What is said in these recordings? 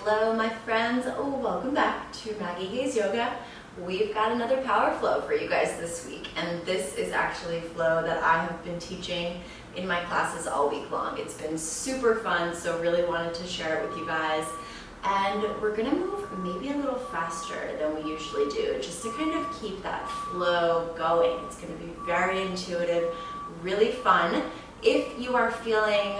Hello my friends, welcome back to Maggie Hayes Yoga. We've got another power flow for you guys this week, and this is actually a flow that I have been teaching in my classes all week long. It's been super fun, so really wanted to share it with you guys. And we're gonna move maybe a little faster than we usually do, just to kind of keep that flow going. It's gonna be very intuitive, really fun. If you are feeling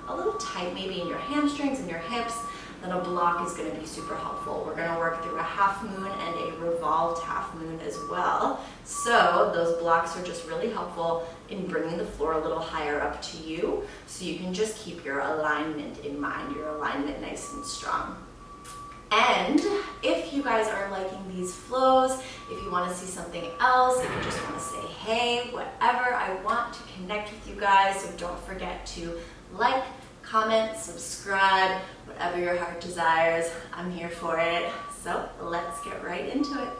a little tight maybe in your hamstrings and your hips, then a block is going to be super helpful. We're going to work through a half moon and a revolved half moon as well. So those blocks are just really helpful in bringing the floor a little higher up to you, so you can just keep your alignment in mind, your alignment nice and strong. And if you guys are liking these flows, if you want to see something else, if you just want to say hey, whatever, I want to connect with you guys, so don't forget to like, comment, subscribe, whatever your heart desires. I'm here for it. So let's get right into it.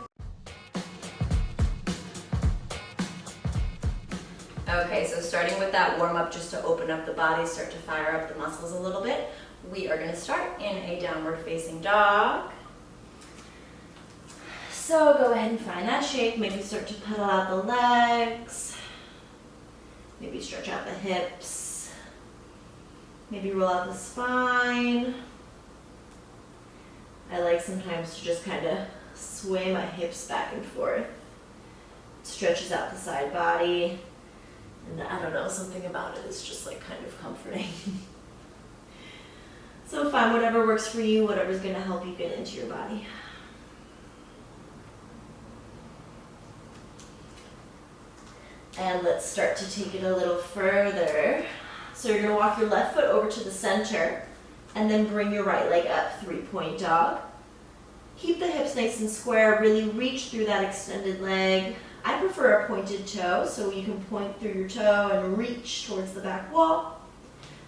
Okay, so starting with that warm up, just to open up the body, start to fire up the muscles a little bit. We are going to start in a downward facing dog. So go ahead and find that shape. Maybe start to pedal out the legs. Maybe stretch out the hips. Maybe roll out the spine. I like sometimes to just kind of sway my hips back and forth. It stretches out the side body. And I don't know, something about it is just like kind of comforting. So find whatever works for you, whatever's going to help you get into your body. And let's start to take it a little further. So you're going to walk your left foot over to the center and then bring your right leg up, three-point dog. Keep the hips nice and square, really reach through that extended leg. I prefer a pointed toe, so you can point through your toe and reach towards the back wall.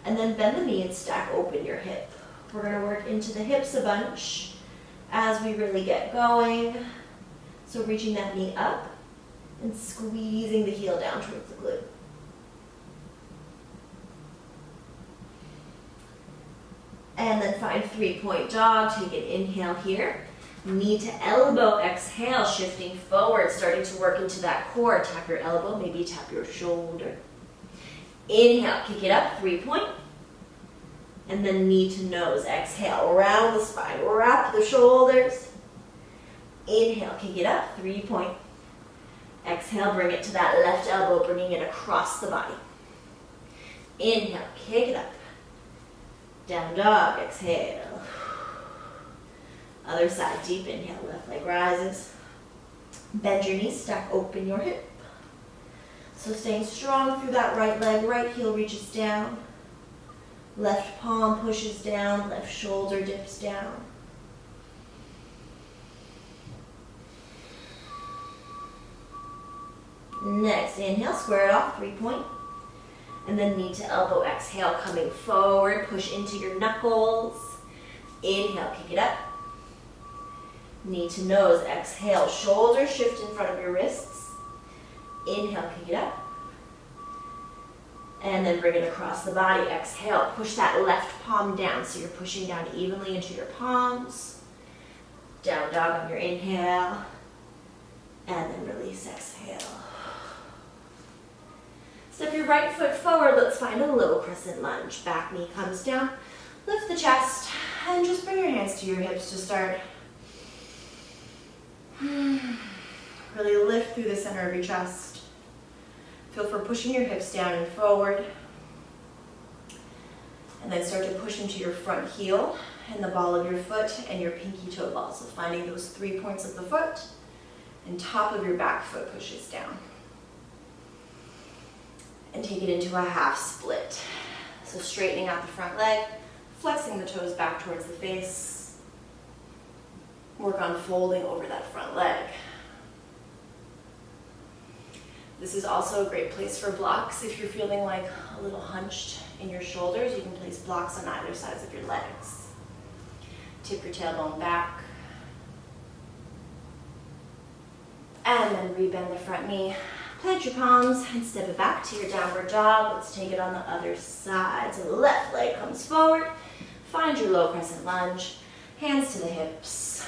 And then bend the knee and stack open your hip. We're going to work into the hips a bunch as we really get going. So reaching that knee up and squeezing the heel down towards the glute. And then find three-point dog. Take an inhale here. Knee to elbow, exhale, shifting forward, starting to work into that core. Tap your elbow, maybe tap your shoulder. Inhale, kick it up, three-point. And then knee to nose, exhale, round the spine, wrap the shoulders. Inhale, kick it up, three-point. Exhale, bring it to that left elbow, bringing it across the body. Inhale, kick it up. Down dog, exhale. Other side, deep inhale, left leg rises. Bend your knees, stack open your hip. So staying strong through that right leg, right heel reaches down. Left palm pushes down, left shoulder dips down. Next, inhale, square it off, three-point. And then knee to elbow, exhale, coming forward, push into your knuckles. Inhale, kick it up. Knee to nose, exhale, shoulder shift in front of your wrists. Inhale, kick it up. And then bring it across the body, exhale, push that left palm down, so you're pushing down evenly into your palms. Down dog on your inhale. And then release, exhale. Step your right foot forward. Let's find a low crescent lunge. Back knee comes down. Lift the chest and just bring your hands to your hips to start. Really lift through the center of your chest. Feel for pushing your hips down and forward. And then start to push into your front heel and the ball of your foot and your pinky toe ball. So finding those 3 points of the foot and top of your back foot pushes down. And take it into a half split. So straightening out the front leg, flexing the toes back towards the face. Work on folding over that front leg. This is also a great place for blocks. If you're feeling like a little hunched in your shoulders, you can place blocks on either sides of your legs. Tip your tailbone back. And then rebend the front knee. Plant your palms and step it back to your downward dog. Let's take it on the other side. So the left leg comes forward. Find your low crescent lunge. Hands to the hips.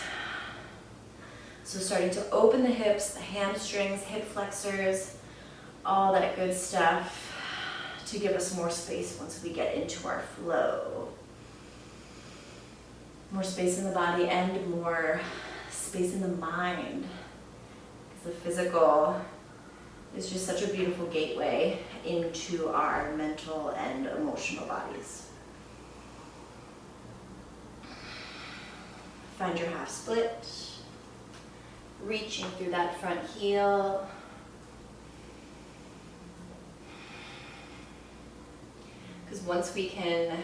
So starting to open the hips, the hamstrings, hip flexors, all that good stuff to give us more space once we get into our flow. More space in the body and more space in the mind. Because the physical is just such a beautiful gateway into our mental and emotional bodies. Find your half split, reaching through that front heel. Because once we can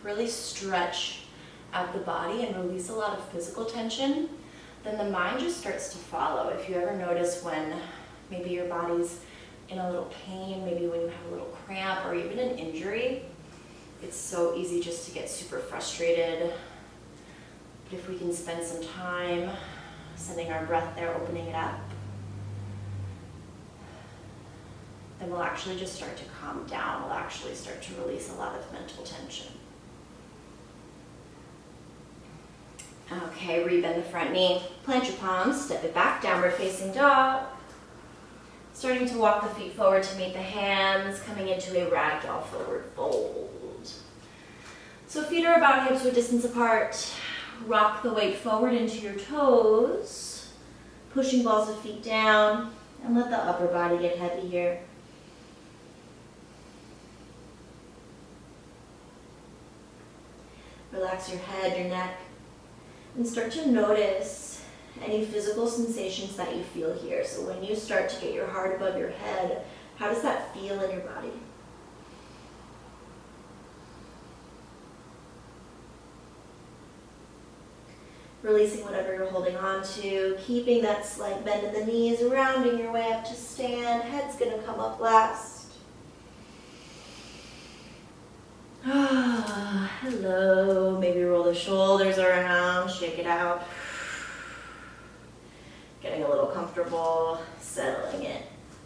really stretch out the body and release a lot of physical tension, then the mind just starts to follow. If you ever notice when maybe your body's in a little pain, maybe when you have a little cramp or even an injury, it's so easy just to get super frustrated. But if we can spend some time sending our breath there, opening it up, then we'll actually just start to calm down. We'll actually start to release a lot of mental tension. Okay, rebend the front knee, plant your palms, step it back, downward facing dog. Starting to walk the feet forward to meet the hands, coming into a ragdoll forward fold. So feet are about hips width distance apart. Rock the weight forward into your toes, pushing balls of feet down, and let the upper body get heavy here. Relax your head, your neck, and start to notice any physical sensations that you feel here. So when you start to get your heart above your head, how does that feel in your body? Releasing whatever you're holding on to, keeping that slight bend in the knees, rounding your way up to stand. Head's gonna come up last. Ah, hello. Maybe roll the shoulders around, shake it out. Getting a little comfortable, settling in.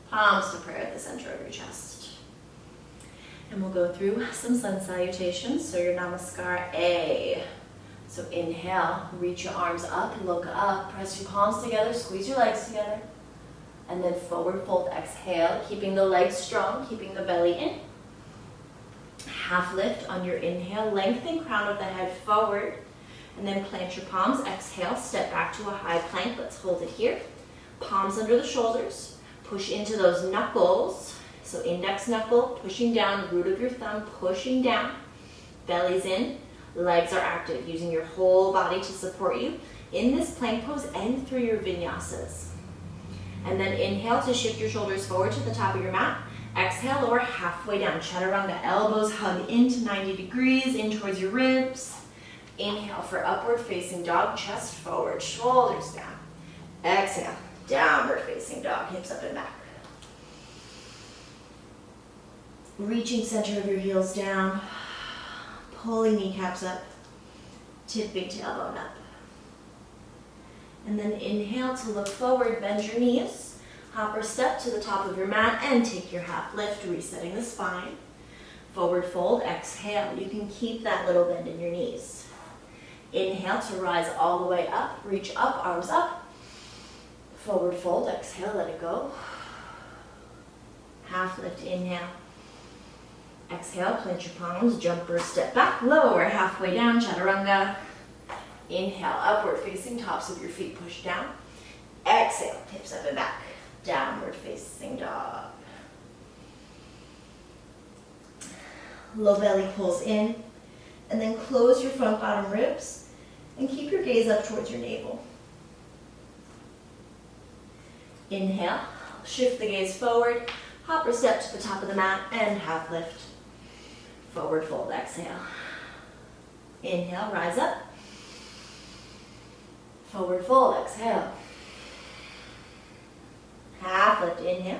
Palms to prayer at the center of your chest. And we'll go through some sun salutations. So your namaskar A. So inhale, reach your arms up, look up, press your palms together, squeeze your legs together. And then forward fold, exhale, keeping the legs strong, keeping the belly in. Half lift on your inhale, lengthen crown of the head forward. And then plant your palms, exhale, step back to a high plank. Let's hold it here. Palms under the shoulders, push into those knuckles. So index knuckle, pushing down, root of your thumb, pushing down. Belly's in. Legs are active, using your whole body to support you in this plank pose and through your vinyasas. And then inhale to shift your shoulders forward to the top of your mat. Exhale, lower halfway down. Chaturanga, elbows hug into 90 degrees, in towards your ribs. Inhale for upward facing dog, chest forward, shoulders down. Exhale, downward facing dog, hips up and back. Reaching center of your heels down. Pulling kneecaps up, tipping tailbone up. And then inhale to look forward, bend your knees, hop or step to the top of your mat and take your half lift, resetting the spine. Forward fold, exhale. You can keep that little bend in your knees. Inhale to rise all the way up, reach up, arms up. Forward fold, exhale, let it go. Half lift, inhale. Exhale, plant your palms, jump or step back, lower, halfway down, chaturanga. Inhale, upward facing, tops of your feet push down. Exhale, hips up and back, downward facing dog. Low belly pulls in, and then close your front bottom ribs, and keep your gaze up towards your navel. Inhale, shift the gaze forward, hop or step to the top of the mat, and half lift. Forward fold, exhale. Inhale, rise up. Forward fold, exhale. Half lift, inhale.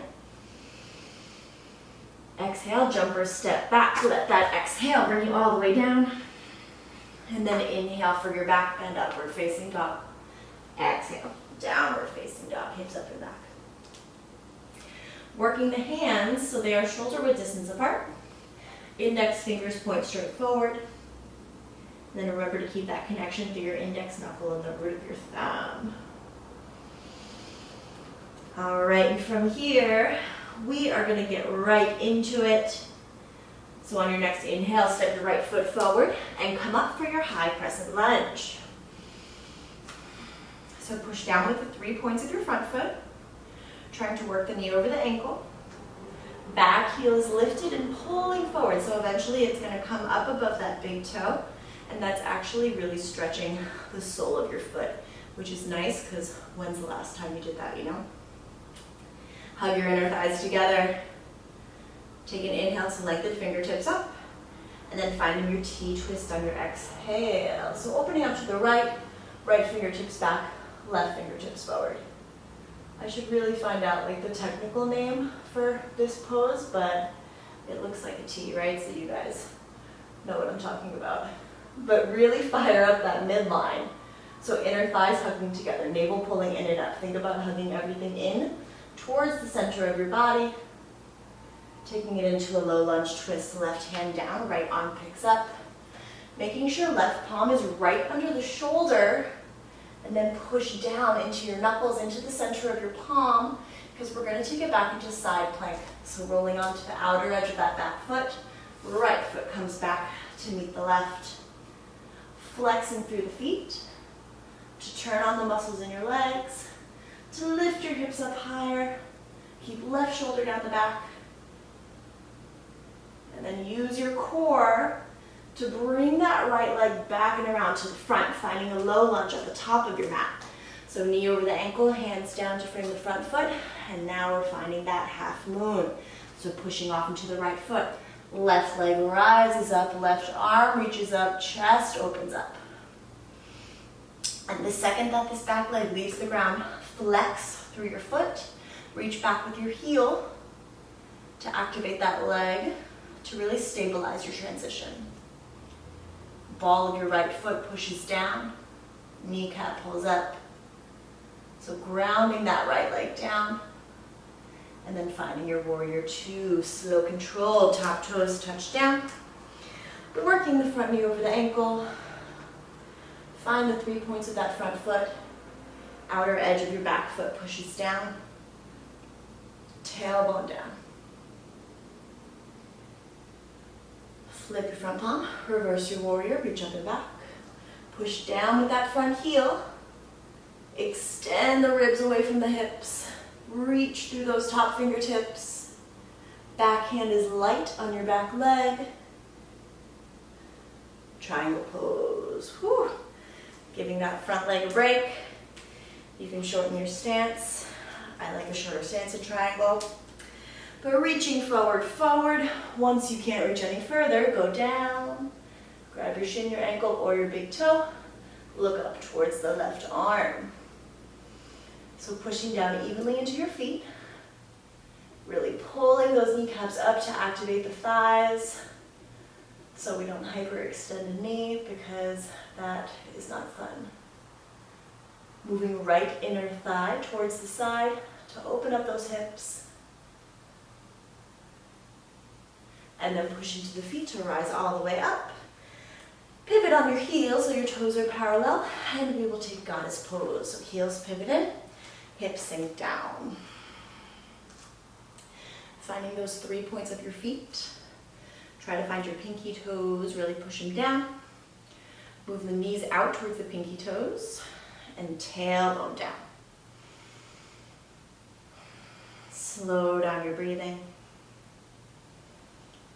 Exhale, jump or step back. Let that exhale bring you all the way down. And then inhale for your back bend, upward facing dog. Exhale, downward facing dog, hips up and back. Working the hands so they are shoulder width distance apart. Index fingers point straight forward. And then remember to keep that connection through your index knuckle and the root of your thumb. All right, and from here, we are going to get right into it. So on your next inhale, step your right foot forward and come up for your high crescent lunge. So push down with the 3 points of your front foot, trying to work the knee over the ankle. Back heel is lifted and pulling forward, so eventually it's going to come up above that big toe, and that's actually really stretching the sole of your foot, which is nice because when's the last time you did that, you know? Hug your inner thighs together. Take an inhale to lengthen fingertips up, and then finding your T-twist on your exhale. So opening up to the right, right fingertips back, left fingertips forward. I should really find out like the technical name for this pose, but it looks like a T, right? So you guys know what I'm talking about. But really fire up that midline. So inner thighs hugging together, navel pulling in and up. Think about hugging everything in towards the center of your body. Taking it into a low lunge twist, left hand down, right arm picks up. Making sure left palm is right under the shoulder, and then push down into your knuckles, into the center of your palm, because we're going to take it back into side plank. So rolling onto the outer edge of that back foot, right foot comes back to meet the left. Flexing through the feet, to turn on the muscles in your legs, to lift your hips up higher, keep left shoulder down the back, and then use your core to bring that right leg back and around to the front, finding a low lunge at the top of your mat. So knee over the ankle, hands down to frame the front foot, and now we're finding that half moon. So pushing off into the right foot. Left leg rises up, left arm reaches up, chest opens up. And the second that this back leg leaves the ground, flex through your foot, reach back with your heel to activate that leg to really stabilize your transition. Ball of your right foot pushes down, kneecap pulls up. So grounding that right leg down, and then finding your warrior two, slow control, top toes touch down. Working the front knee over the ankle. Find the 3 points of that front foot. Outer edge of your back foot pushes down. Tailbone down. Flip your front palm, reverse your warrior, reach up and back. Push down with that front heel. Extend the ribs away from the hips. Reach through those top fingertips. Back hand is light on your back leg. Triangle pose. Whew. Giving that front leg a break. You can shorten your stance. I like a shorter stance in triangle. But reaching forward, forward. Once you can't reach any further, go down. Grab your shin, your ankle, or your big toe. Look up towards the left arm. So pushing down evenly into your feet. Really pulling those kneecaps up to activate the thighs so we don't hyperextend a knee, because that is not fun. Moving right inner thigh towards the side to open up those hips. And then push into the feet to rise all the way up. Pivot on your heels so your toes are parallel, and we will take goddess pose. So heels pivot in, hips sink down. Finding those 3 points of your feet. Try to find your pinky toes, really push them down. Move the knees out towards the pinky toes, and tailbone down. Slow down your breathing.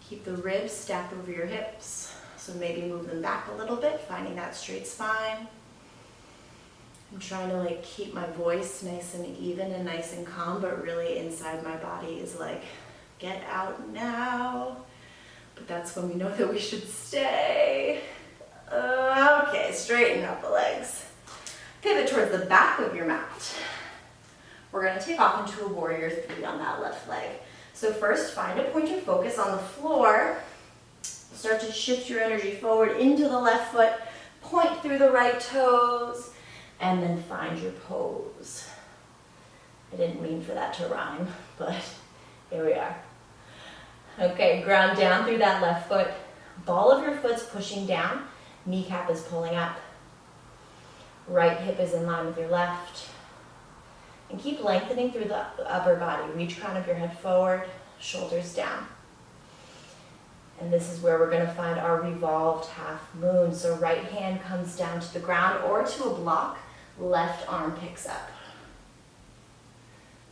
Keep the ribs stacked over your hips. So maybe move them back a little bit, finding that straight spine. I'm trying to like keep my voice nice and even and nice and calm, but really inside my body is like, get out now. But that's when we know that we should stay. Okay, straighten out the legs. Pivot towards the back of your mat. We're gonna take off into a warrior three on that left leg. So first, find a point of focus on the floor. Start to shift your energy forward into the left foot, point through the right toes, and then find your pose. I didn't mean for that to rhyme, but here we are. Okay, ground down through that left foot. Ball of your foot's pushing down. Kneecap is pulling up. Right hip is in line with your left. And keep lengthening through the upper body. Reach crown of your head forward, shoulders down. And this is where we're going to find our revolved half moon. So right hand comes down to the ground or to a block. Left arm picks up.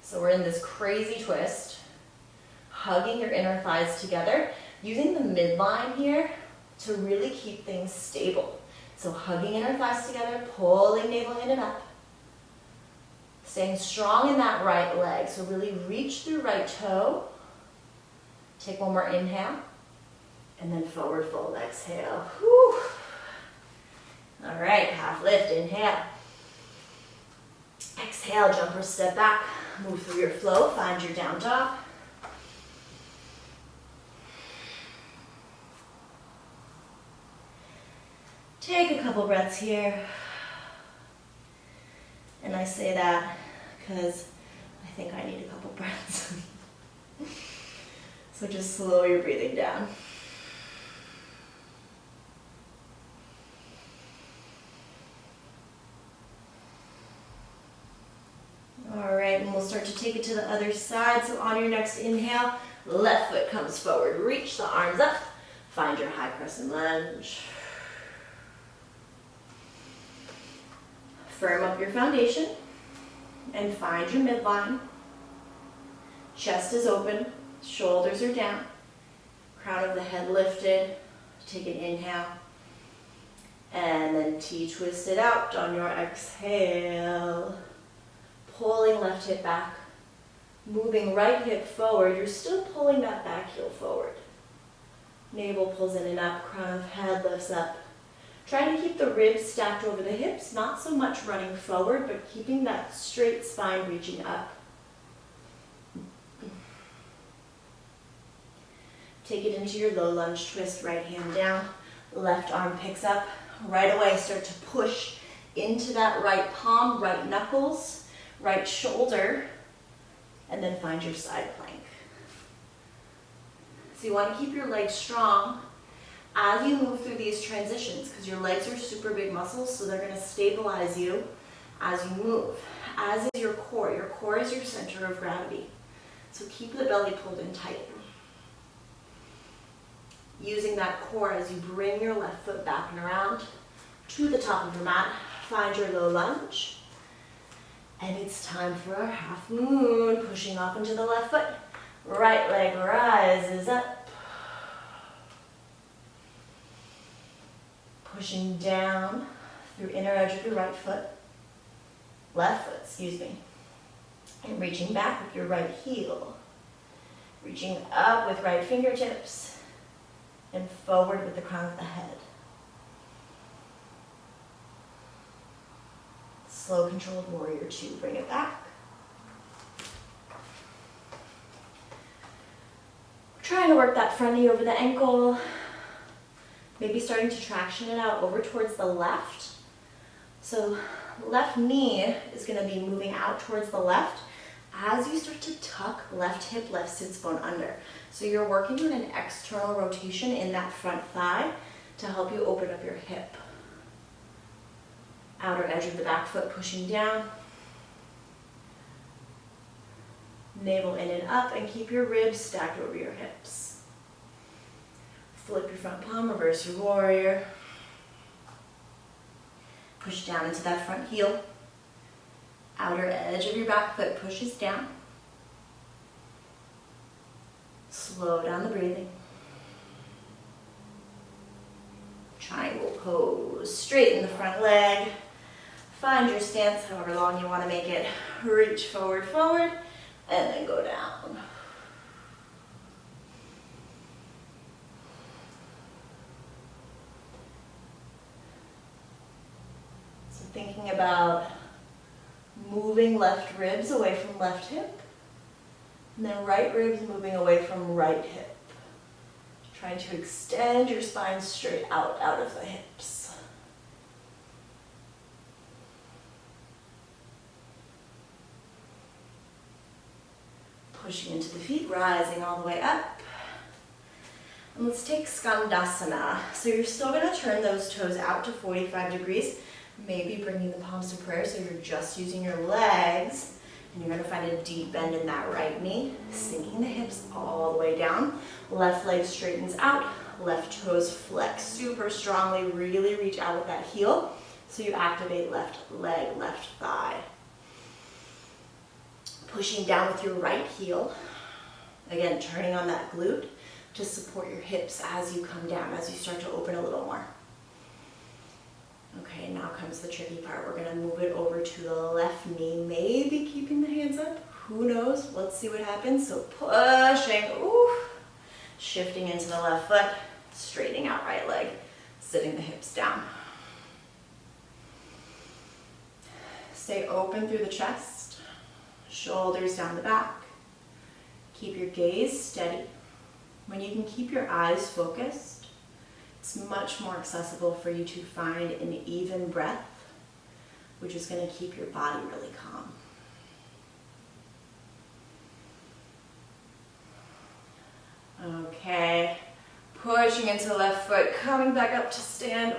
So we're in this crazy twist. Hugging your inner thighs together. Using the midline here to really keep things stable. So hugging inner thighs together, pulling navel in and up. Staying strong in that right leg. So really reach through right toe. Take one more inhale. And then forward fold, exhale. Whew. All right, half lift, inhale. Exhale, jump or step back. Move through your flow, find your down dog. Take a couple breaths here. And I say that because I think I need a couple breaths. So just slow your breathing down. All right, and we'll start to take it to the other side. So on your next inhale, left foot comes forward. Reach the arms up. Find your high crescent lunge. Firm up your foundation and find your midline. Chest is open, shoulders are down, crown of the head lifted. Take an inhale and then T-twist it out on your exhale. Pulling left hip back, moving right hip forward. You're still pulling that back heel forward. Navel pulls in and up, crown of head lifts up. Try to keep the ribs stacked over the hips, not so much running forward, but keeping that straight spine reaching up. Take it into your low lunge twist, right hand down, left arm picks up. Right away, start to push into that right palm, right knuckles, right shoulder, and then find your side plank. So you want to keep your legs strong as you move through these transitions, because your legs are super big muscles, so they're going to stabilize you as you move. As is your core. Your core is your center of gravity. So keep the belly pulled in tight. Using that core as you bring your left foot back and around to the top of your mat, find your low lunge. And it's time for our half moon, pushing off into the left foot. Right leg rises up. Pushing down through inner edge of your right foot. Left foot, excuse me. And reaching back with your right heel. Reaching up with right fingertips. And forward with the crown of the head. Slow controlled warrior two, bring it back. We're trying to work that front knee over the ankle. Maybe starting to traction it out over towards the left. So left knee is going to be moving out towards the left as you start to tuck left hip, left sits bone under. So you're working on an external rotation in that front thigh to help you open up your hip. Outer edge of the back foot pushing down. Navel in and up, and keep your ribs stacked over your hips. Flip your front palm, reverse your warrior. Push down into that front heel. Outer edge of your back foot pushes down. Slow down the breathing. Triangle pose. Straighten the front leg. Find your stance, however long you want to make it. Reach forward, forward, and then go down. So thinking about moving left ribs away from left hip, and then right ribs moving away from right hip. Trying to extend your spine straight out of the hips. Pushing into the feet, rising all the way up. And let's take Skandasana. So you're still gonna turn those toes out to 45 degrees, maybe bringing the palms to prayer so you're just using your legs. And you're gonna find a deep bend in that right knee, sinking the hips all the way down. Left leg straightens out, left toes flex super strongly, really reach out with that heel. So you activate left leg, left thigh. Pushing down with your right heel. Again, turning on that glute to support your hips as you come down, as you start to open a little more. Okay, now comes the tricky part. We're gonna move it over to the left knee, maybe keeping the hands up. Who knows? Let's see what happens. So pushing, shifting into the left foot, straightening out right leg, sitting the hips down. Stay open through the chest, shoulders down the back. Keep your gaze steady. When you can keep your eyes focused, it's much more accessible for you to find an even breath, which is going to keep your body really calm. Okay, pushing into the left foot, coming back up to stand.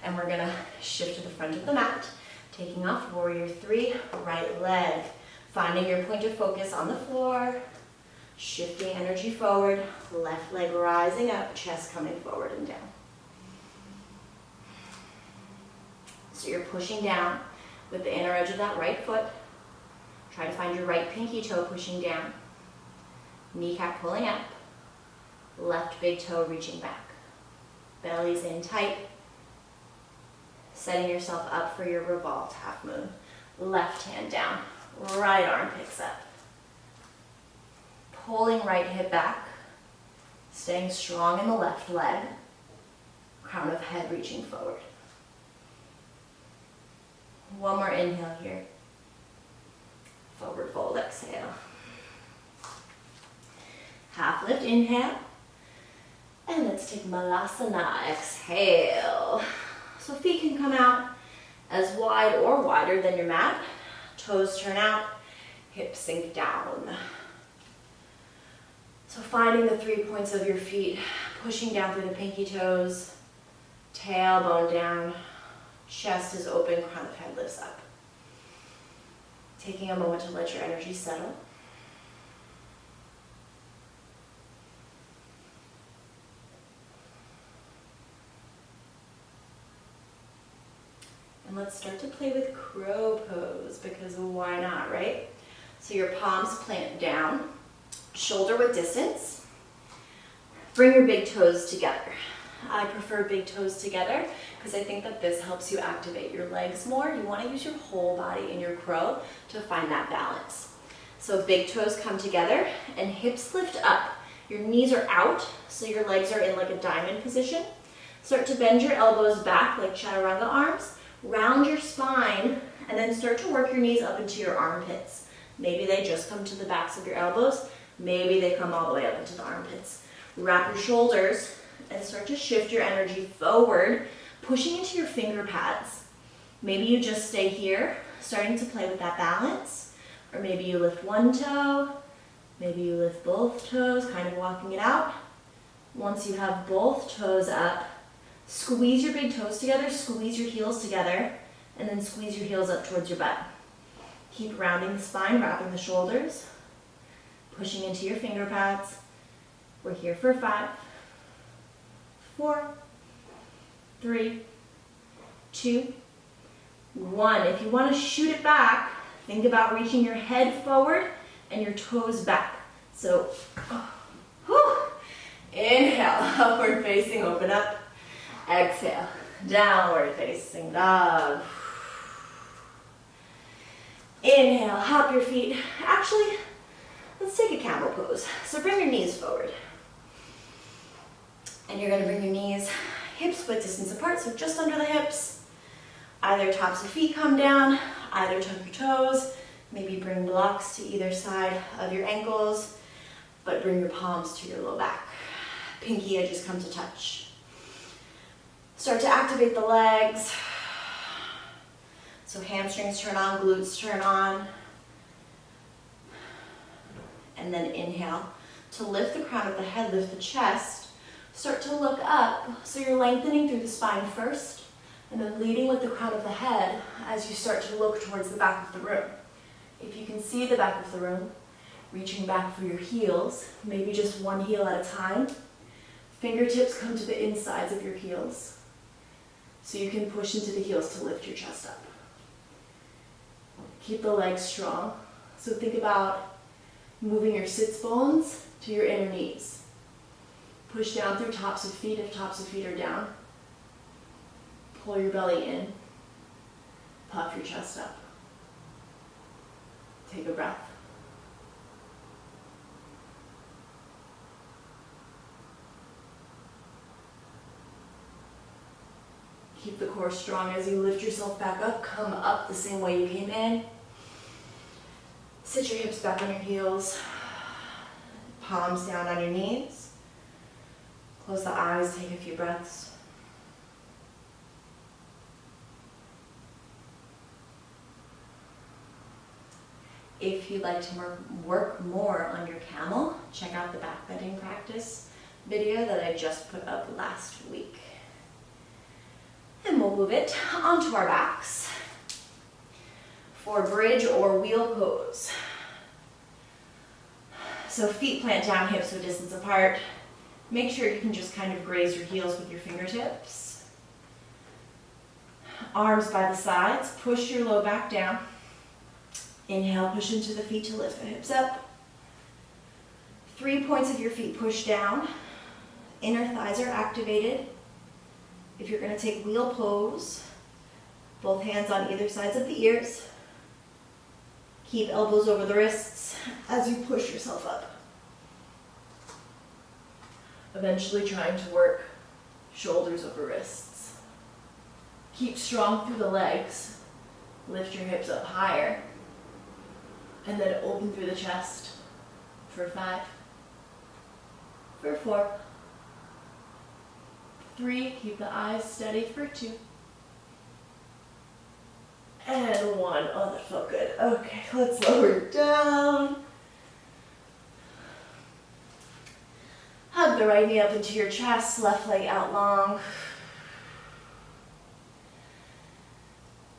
And we're going to shift to the front of the mat, taking off warrior three, right leg. Finding your point of focus on the floor, shifting energy forward, left leg rising up, chest coming forward and down. So you're pushing down with the inner edge of that right foot. Try to find your right pinky toe pushing down. Kneecap pulling up, left big toe reaching back. Belly's in tight. Setting yourself up for your revolved half moon. Left hand down, right arm picks up. Pulling right hip back, staying strong in the left leg, crown of head reaching forward. One more inhale here. Forward fold, exhale. Half lift, inhale. And let's take Malasana, exhale. So feet can come out as wide or wider than your mat. Toes turn out, hips sink down. So finding the 3 points of your feet, pushing down through the pinky toes, tailbone down, chest is open, crown of head lifts up. Taking a moment to let your energy settle. And let's start to play with crow pose, because why not, right? So your palms plant down, shoulder width distance. Bring your big toes together. I prefer big toes together because I think that this helps you activate your legs more. You want to use your whole body in your crow to find that balance. So big toes come together and hips lift up. Your knees are out, so your legs are in like a diamond position. Start to bend your elbows back like chaturanga arms. Round your spine and then start to work your knees up into your armpits. Maybe they just come to the backs of your elbows. Maybe they come all the way up into the armpits. Wrap your shoulders and start to shift your energy forward, pushing into your finger pads. Maybe you just stay here, starting to play with that balance. Or maybe you lift one toe, maybe you lift both toes, kind of walking it out. Once you have both toes up, squeeze your big toes together, squeeze your heels together, and then squeeze your heels up towards your butt. Keep rounding the spine, wrapping the shoulders, pushing into your finger pads. We're here for 5, 4, 3, 2, 1. If you want to shoot it back, think about reaching your head forward and your toes back. So, inhale, upward facing, open up. Exhale, downward facing dog. Inhale, hop your feet. Actually, let's take a camel pose. So bring your knees forward. And you're going to bring your knees hips width distance apart, so just under the hips. Either tops of feet come down, either tuck your toes. Maybe bring blocks to either side of your ankles, but bring your palms to your low back. Pinky edges come to touch. Start to activate the legs. So hamstrings turn on, glutes turn on. And then inhale, to lift the crown of the head, lift the chest. Start to look up, so you're lengthening through the spine first, and then leading with the crown of the head as you start to look towards the back of the room. If you can see the back of the room, reaching back for your heels, maybe just one heel at a time. Fingertips come to the insides of your heels, so you can push into the heels to lift your chest up. Keep the legs strong. So think about moving your sits bones to your inner knees. Push down through tops of feet if tops of feet are down. Pull your belly in. Puff your chest up. Take a breath. Keep the core strong as you lift yourself back up. Come up the same way you came in. Sit your hips back on your heels. Palms down on your knees. Close the eyes, take a few breaths. If you'd like to work more on your camel, check out the back bending practice video that I just put up last week. And we'll move it onto our backs for bridge or wheel pose. So feet plant down, hips width distance apart. Make sure you can just kind of graze your heels with your fingertips. Arms by the sides, push your low back down. Inhale, push into the feet to lift the hips up. 3 points of your feet push down. Inner thighs are activated. If you're going to take wheel pose, both hands on either sides of the ears. Keep elbows over the wrists as you push yourself up. Eventually trying to work shoulders over wrists. Keep strong through the legs. Lift your hips up higher. And then open through the chest for 5, for 4, 3, keep the eyes steady for 2, and 1. Oh, that felt good. Okay, let's lower it down. Hug the right knee up into your chest, left leg out long.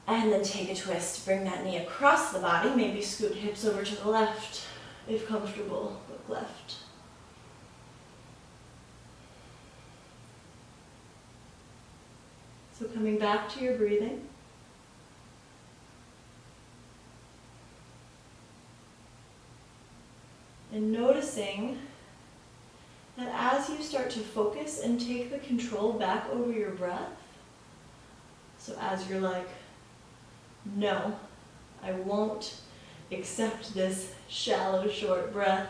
And then take a twist. Bring that knee across the body. Maybe scoot hips over to the left if comfortable. Look left. So coming back to your breathing. And noticing that as you start to focus and take the control back over your breath, so as you're like, no, I won't accept this shallow, short breath,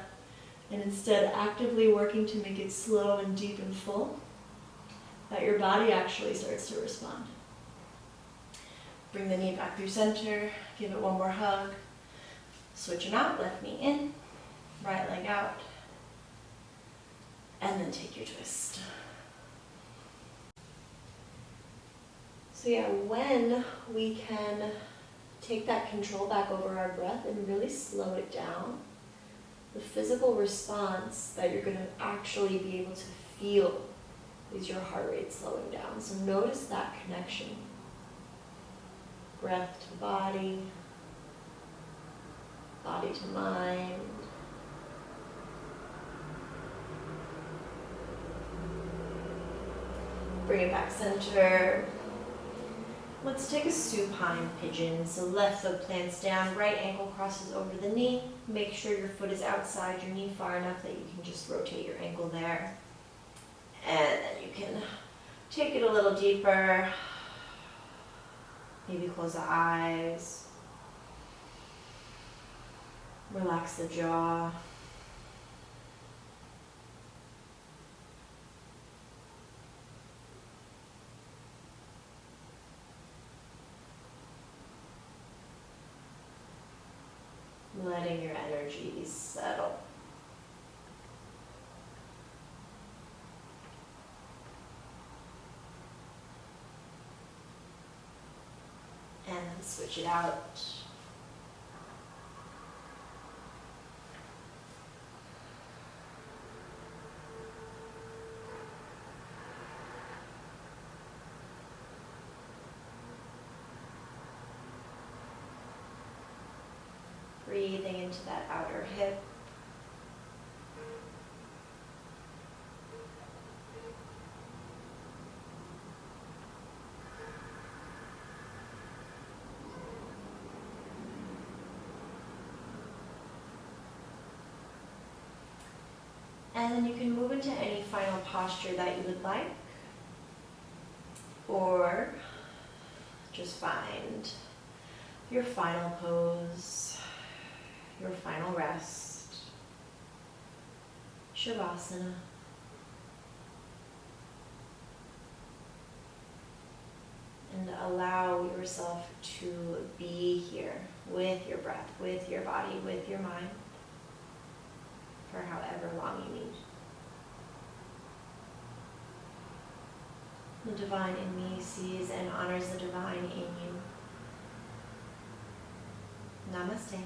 and instead actively working to make it slow and deep and full, that your body actually starts to respond. Bring the knee back through center, give it one more hug, switch them out, left knee in, right leg out, and then take your twist. So yeah, when we can take that control back over our breath and really slow it down, the physical response that you're going to actually be able to feel is your heart rate slowing down. So notice that connection. Breath to body, body to mind. Bring it back center. Let's take a supine pigeon. So left foot plants down, right ankle crosses over the knee. Make sure your foot is outside your knee far enough that you can just rotate your ankle there. And then you can take it a little deeper. Maybe close the eyes. Relax the jaw. Letting your energy settle. And then switch it out. Breathing into that outer hip. And then you can move into any final posture that you would like, or just find your final pose, your final rest, Shavasana. And allow yourself to be here with your breath, with your body, with your mind, for however long you need. The divine in me sees and honors the divine in you. Namaste.